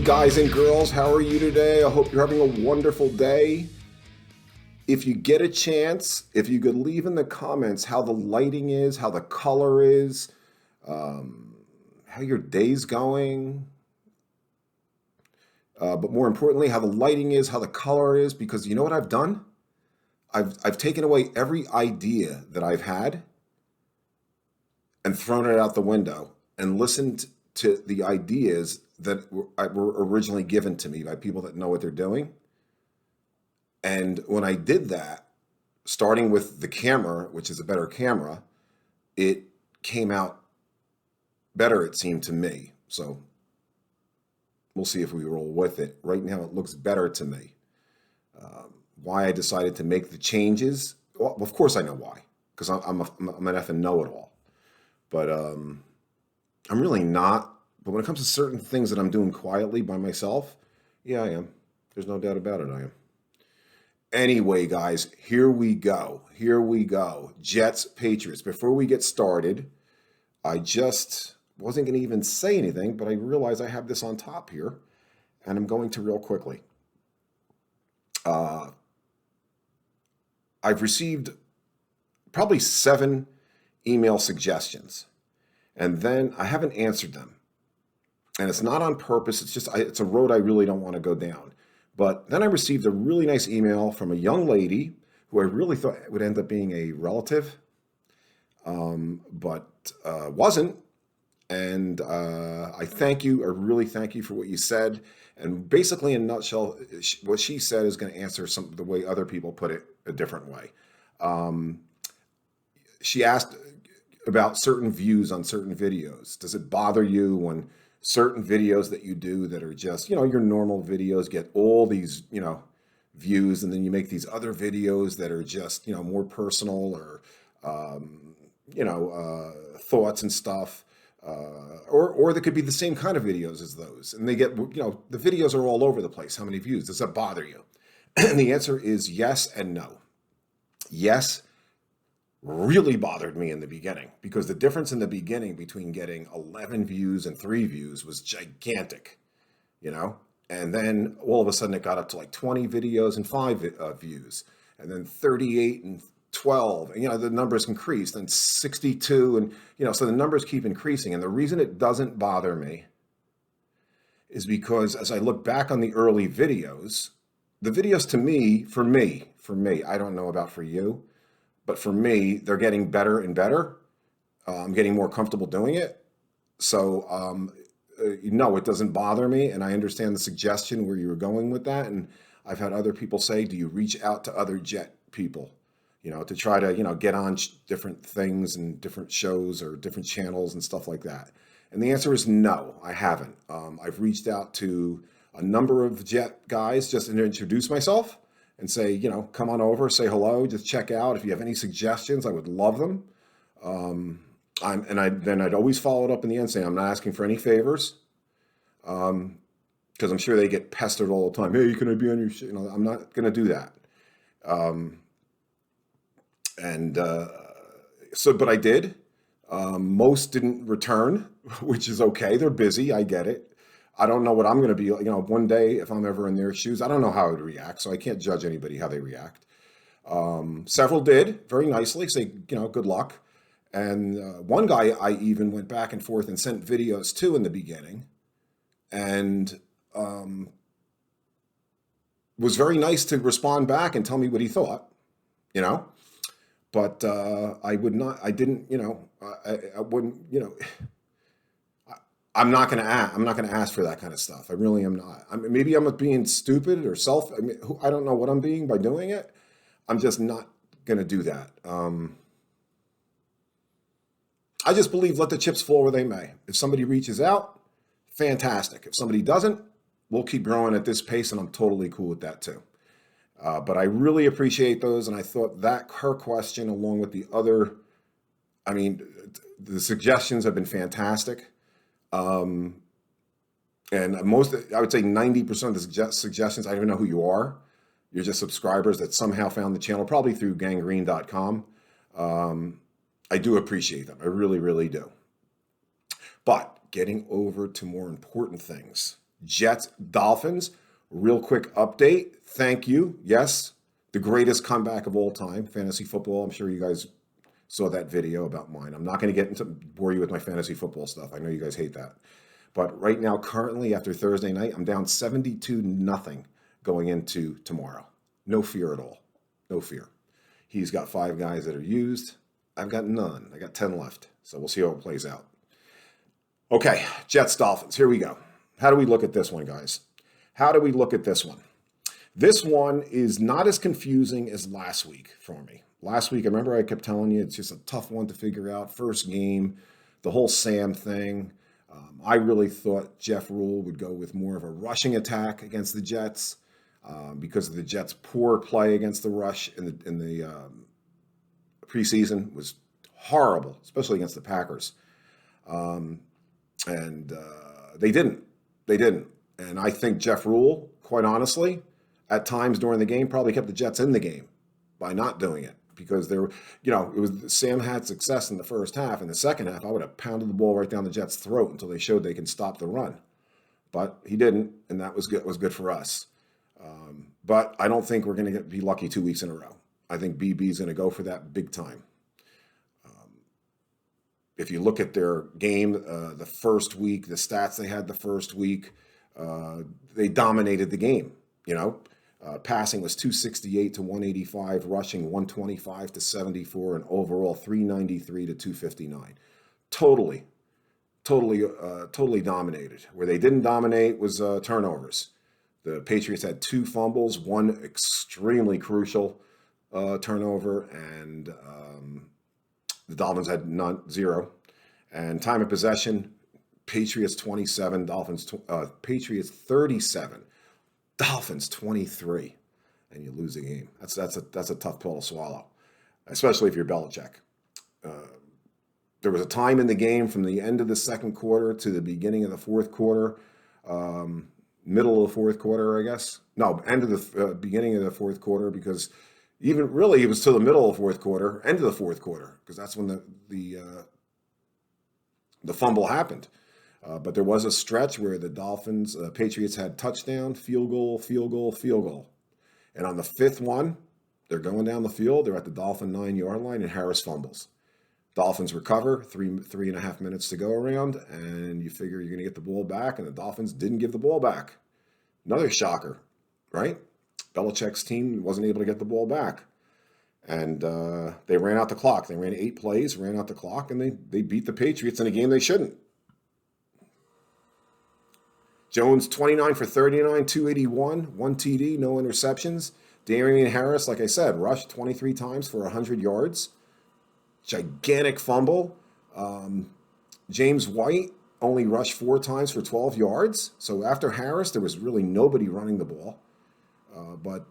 guys and girls, how are you today? I hope you're having a wonderful day. If you get a chance, if you could leave in the comments how the lighting is, how the color is, how your day's going, but more importantly, how the lighting is, how the color is, because you know what I've done? I've taken away every idea that I've had and thrown it out the window and listened to the ideas that were originally given to me by people that know what they're doing. And when I did that, starting with the camera, which is a better camera, it came out better, it seemed to me. So we'll see if we roll with it. Right now, it looks better to me. Why I decided to make the changes, well, of course I know why, because I'm an effing know-it-all. But I'm really not. But when it comes to certain things that I'm doing quietly by myself, yeah, I am. There's no doubt about it, I am. Anyway, guys, here we go. Here we go. Jets, Patriots. Before we get started, I just wasn't going to even say anything, but I realize I have this on top here, and I'm going to real quickly. I've received probably 7 email suggestions, and then I haven't answered them. And it's not on purpose. It's just, it's a road I really don't want to go down. But then I received a really nice email from a young lady who I really thought would end up being a relative, but wasn't. And I thank you. I really thank you for what you said. And basically, in a nutshell, what she said is going to answer the way other people put it a different way. She asked about certain views on certain videos. Does it bother you when certain videos that you do that are just, your normal videos get all these, views, and then you make these other videos that are just, more personal or, thoughts and stuff, or they could be the same kind of videos as those, and they get, the videos are all over the place. How many views? Does that bother you? And the answer is yes and no. Yes, really bothered me in the beginning, because the difference in the beginning between getting 11 views and 3 views was gigantic, and then all of a sudden it got up to like 20 videos and 5 views, and then 38 and 12, and the numbers increased, and 62, and so the numbers keep increasing. And the reason it doesn't bother me is because as I look back on the early videos, the videos to me, for me, I don't know about for you, but for me, they're getting better and better. I'm getting more comfortable doing it. So, no, it doesn't bother me. And I understand the suggestion where you were going with that. And I've had other people say, do you reach out to other Jet people, to try to, get on different things and different shows or different channels and stuff like that? And the answer is no, I haven't. I've reached out to a number of Jet guys just to introduce myself and say, come on over, say hello, just check out. If you have any suggestions, I would love them. I'd always follow it up in the end saying, I'm not asking for any favors, because I'm sure they get pestered all the time. Hey, can I be on your show? I'm not going to do that. But I did. Most didn't return, which is okay. They're busy. I get it. I don't know what I'm going to be, one day if I'm ever in their shoes. I don't know how I would react, so I can't judge anybody how they react. Several did very nicely, say, good luck. And one guy I even went back and forth and sent videos to in the beginning, and was very nice to respond back and tell me what he thought, But I would not, I didn't, I wouldn't, I'm not going to ask for that kind of stuff. I really am not. Maybe I'm being stupid or I don't know what I'm being by doing it. I'm just not going to do that. I just believe let the chips fall where they may. If somebody reaches out, fantastic. If somebody doesn't, we'll keep growing at this pace, and I'm totally cool with that too. But I really appreciate those, and I thought that her question, along with the other, the suggestions have been fantastic. And I would say 90% of the suggestions, I don't even know who you are. You're just subscribers that somehow found the channel, probably through gangrene.com. I do appreciate them. I really, really do. But getting over to more important things. Jets, Dolphins. Real quick update. Thank you. Yes, the greatest comeback of all time, fantasy football. I'm sure you guys saw that video about mine. I'm not going to get into bore you with my fantasy football stuff. I know you guys hate that. But right now, currently, after Thursday night, I'm down 72-0 going into tomorrow. No fear at all. No fear. He's got 5 guys that are used. I've got none. I got 10 left. So we'll see how it plays out. Okay, Jets, Dolphins. Here we go. How do we look at this one, guys? How do we look at this one? This one is not as confusing as last week for me. Last week, I remember I kept telling you it's just a tough one to figure out. First game, the whole Sam thing. I really thought Jeff Rule would go with more of a rushing attack against the Jets because of the Jets' poor play against the rush in the preseason was horrible, especially against the Packers. And they didn't. They didn't. And I think Jeff Rule, quite honestly, at times during the game probably kept the Jets in the game by not doing it. Because Sam had success in the first half. In the second half, I would have pounded the ball right down the Jets' throat until they showed they can stop the run. But he didn't, and that was good. Was good for us. But I don't think we're going to be lucky 2 weeks in a row. I think BB's going to go for that big time. If you look at their game, the first week, the stats they had the first week, they dominated the game. Passing was 268 to 185, rushing 125 to 74, and overall 393 to 259. Totally dominated. Where they didn't dominate was turnovers. The Patriots had 2 fumbles, one extremely crucial turnover, and the Dolphins had 0. And time of possession, Patriots 27, Patriots 37. Dolphins 23, and you lose the game. That's a tough pill to swallow, especially if you're Belichick. There was a time in the game from the end of the second quarter to the beginning of the fourth quarter, middle of the fourth quarter, I guess. No, end of the beginning of the fourth quarter, because even really it was to the middle of the fourth quarter, end of the fourth quarter, because that's when the fumble happened. But there was a stretch where the Patriots had touchdown, field goal, field goal, field goal. And on the 5th one, they're going down the field. They're at the Dolphin 9-yard line, and Harris fumbles. Dolphins recover, 3.5 minutes to go around, and you figure you're going to get the ball back, and the Dolphins didn't give the ball back. Another shocker, right? Belichick's team wasn't able to get the ball back. And they ran out the clock. They ran 8 plays, ran out the clock, and they beat the Patriots in a game they shouldn't. Jones, 29 for 39, 281, 1 TD, no interceptions. Darian Harris, like I said, rushed 23 times for 100 yards. Gigantic fumble. James White only rushed 4 times for 12 yards. So after Harris, there was really nobody running the ball. But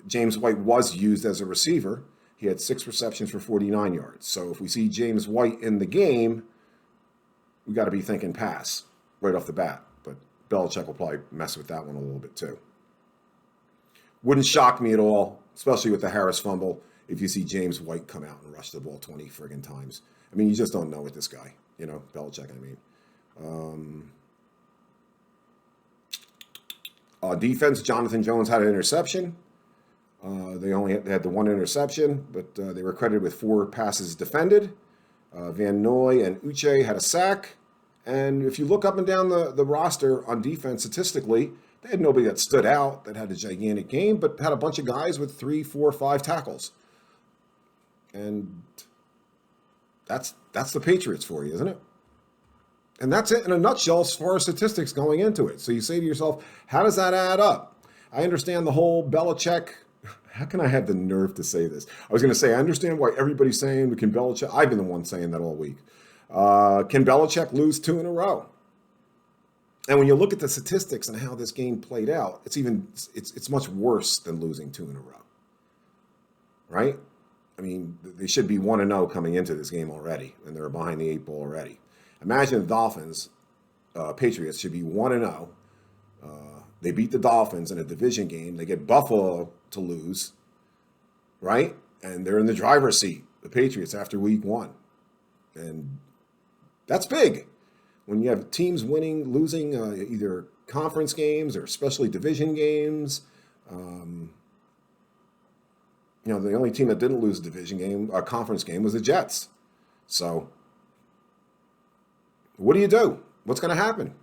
James White was used as a receiver. He had 6 receptions for 49 yards. So if we see James White in the game, we got to be thinking pass right off the bat. But Belichick will probably mess with that one a little bit too. Wouldn't shock me at all, especially with the Harris fumble, if you see James White come out and rush the ball 20 friggin' times. I mean, you just don't know with this guy, Belichick, I mean. Defense, Jonathan Jones had an interception. They only had the 1 interception, but they were credited with 4 passes defended. Van Noy and Uche had a sack. And if you look up and down the roster on defense statistically, they had nobody that stood out that had a gigantic game, but had a bunch of guys with 3, 4, 5 tackles. And that's the Patriots for you, isn't it? And that's it in a nutshell as far as statistics going into it. So you say to yourself, how does that add up? I understand the whole Belichick. How can I have the nerve to say this? I was going to say, I understand why everybody's saying we can Belichick. I've been the one saying that all week. Can Belichick lose 2 in a row? And when you look at the statistics and how this game played out, it's much worse than losing 2 in a row. Right? I mean, they should be 1-0 coming into this game already, and they're behind the 8 ball already. Imagine the Dolphins, Patriots should be 1-0. They beat the Dolphins in a division game. They get Buffalo to lose, right? And they're in the driver's seat, the Patriots, after week 1. And that's big. When you have teams winning, losing, either conference games or especially division games. The only team that didn't lose a conference game was the Jets. So what do you do? What's going to happen?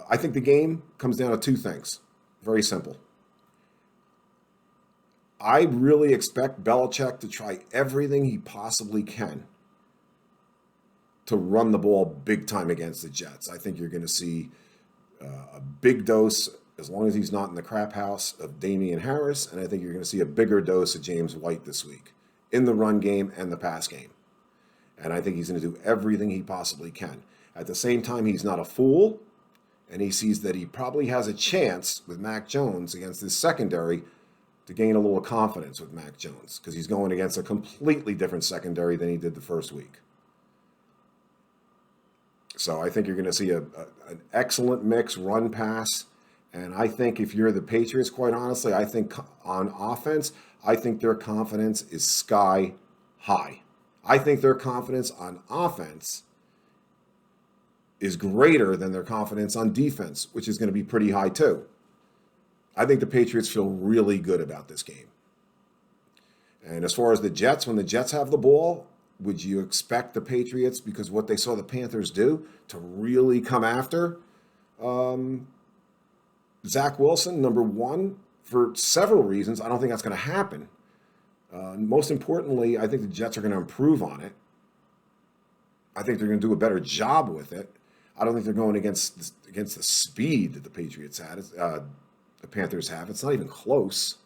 I think the game comes down to two things. Very simple. I really expect Belichick to try everything he possibly can to run the ball big time against the Jets. I think you're going to see a big dose, as long as he's not in the crap house, of Damian Harris, and I think you're going to see a bigger dose of James White this week in the run game and the pass game. And I think he's going to do everything he possibly can. At the same time, he's not a fool, and he sees that he probably has a chance with Mac Jones against his secondary to gain a little confidence with Mac Jones, because he's going against a completely different secondary than he did the first week. So I think you're going to see an excellent mix, run, pass. And I think if you're the Patriots, quite honestly, I think on offense, I think their confidence is sky high. I think their confidence on offense is greater than their confidence on defense, which is going to be pretty high too. I think the Patriots feel really good about this game. And as far as the Jets, when the Jets have the ball, would you expect the Patriots, because what they saw the Panthers do, to really come after Zach Wilson? Number one, for several reasons, I don't think that's going to happen. Most importantly, I think the Jets are going to improve on it. I think they're going to do a better job with it. I don't think they're going against the speed that the Patriots had. The Panthers have. It's not even close.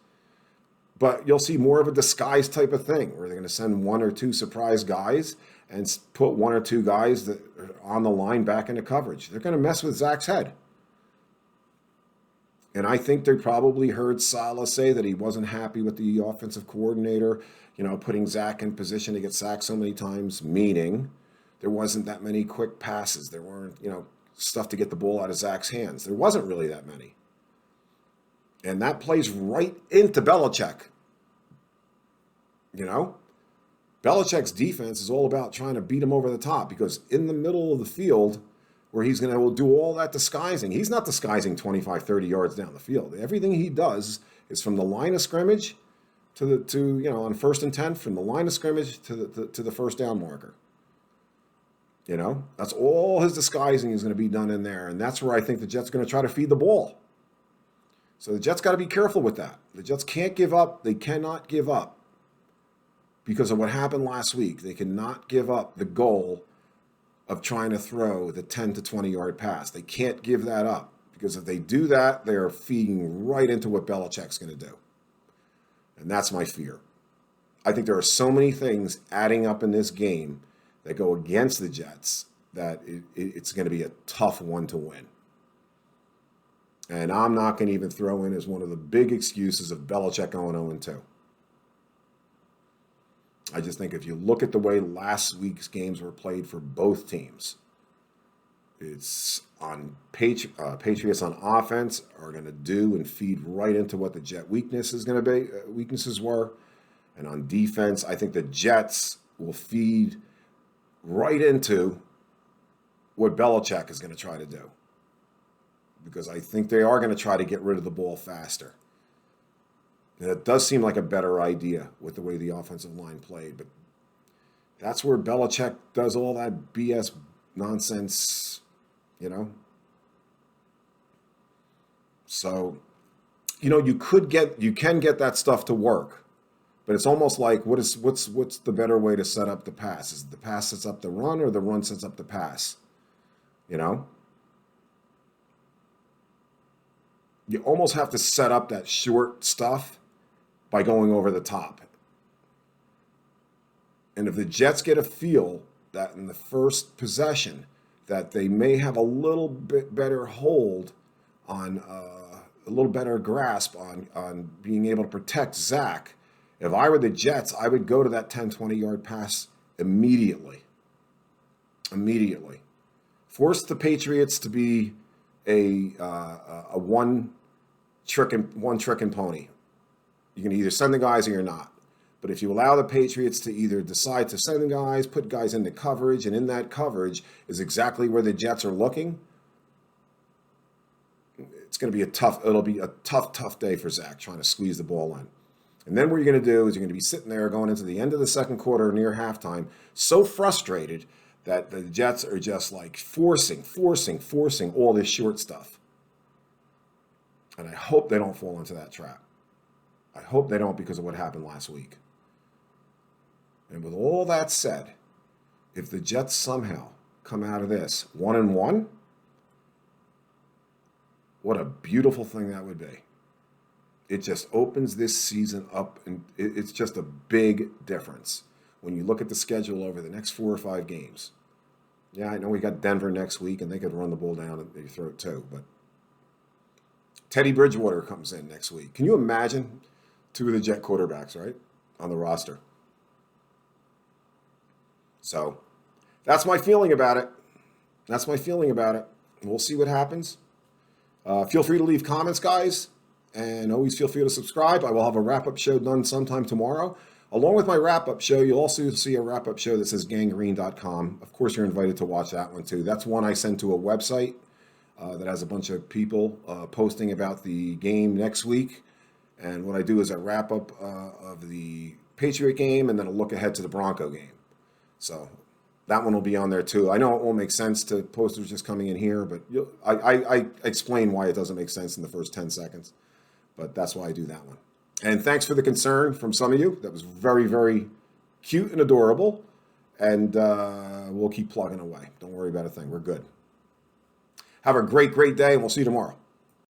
But you'll see more of a disguise type of thing where they're going to send one or two surprise guys and put one or two guys that are on the line back into coverage. They're going to mess with Zach's head. And I think they probably heard Saleh say that he wasn't happy with the offensive coordinator, putting Zach in position to get sacked so many times, meaning there wasn't that many quick passes. There weren't, stuff to get the ball out of Zach's hands. There wasn't really that many. And that plays right into Belichick. Belichick's defense is all about trying to beat him over the top, because in the middle of the field where he's going to do all that disguising, he's not disguising 25, 30 yards down the field. Everything he does is from the line of scrimmage on 1st and 10, from the line of scrimmage to the first down marker. That's all his disguising is going to be done in there. And that's where I think the Jets are going to try to feed the ball. So the Jets got to be careful with that. The Jets can't give up. They cannot give up because of what happened last week. They cannot give up the goal of trying to throw the 10 to 20-yard pass. They can't give that up, because if they do that, they're feeding right into what Belichick's going to do. And that's my fear. I think there are so many things adding up in this game that go against the Jets that it's going to be a tough one to win. And I'm not going to even throw in as one of the big excuses of Belichick going 0-2. I just think if you look at the way last week's games were played for both teams, it's on Patriots on offense are going to do and feed right into what the Jet weaknesses were. And on defense, I think the Jets will feed right into what Belichick is going to try to do, because I think they are going to try to get rid of the ball faster. And it does seem like a better idea with the way the offensive line played, but that's where Belichick does all that BS nonsense, So, you can get that stuff to work, but it's almost like what's the better way to set up the pass? Is it the pass sets up the run, or the run sets up the pass? You almost have to set up that short stuff by going over the top. And if the Jets get a feel that in the first possession that they may have a little bit better hold on, a little better grasp on being able to protect Zach, if I were the Jets, I would go to that 10, 20-yard pass immediately. Immediately. Force the Patriots to be a one trick and pony. You can either send the guys or you're not. But if you allow the Patriots to either decide to send the guys, put guys into coverage, and in that coverage is exactly where the Jets are looking, going to be it'll be a tough day for Zach trying to squeeze the ball in. And then what you're going to do is you're going to be sitting there going into the end of the second quarter near halftime, so frustrated that the Jets are just like forcing all this short stuff. And I hope they don't fall into that trap. I hope they don't because of what happened last week. And with all that said, if the Jets somehow come out of this 1-1, what a beautiful thing that would be. It just opens this season up, and it's just a big difference when you look at the schedule over the next 4 or 5 games. Yeah, I know we got Denver next week, and they could run the ball down your throat too, but Teddy Bridgewater comes in next week. Can you imagine 2 of the Jet quarterbacks, right, on the roster? So that's my feeling about it. We'll see what happens. Feel free to leave comments, guys. And always feel free to subscribe. I will have a wrap-up show done sometime tomorrow. Along with my wrap-up show, you'll also see a wrap-up show that says gangrene.com. Of course, you're invited to watch that one too. That's one I send to a website that has a bunch of people posting about the game next week. And what I do is a wrap-up of the Patriot game and then a look ahead to the Bronco game. So that one will be on there too. I know it won't make sense to posters just coming in here, but I explain why it doesn't make sense in the first 10 seconds. But that's why I do that one. And thanks for the concern from some of you. That was very, very cute and adorable. And we'll keep plugging away. Don't worry about a thing. We're good. Have a great day, and we'll see you tomorrow.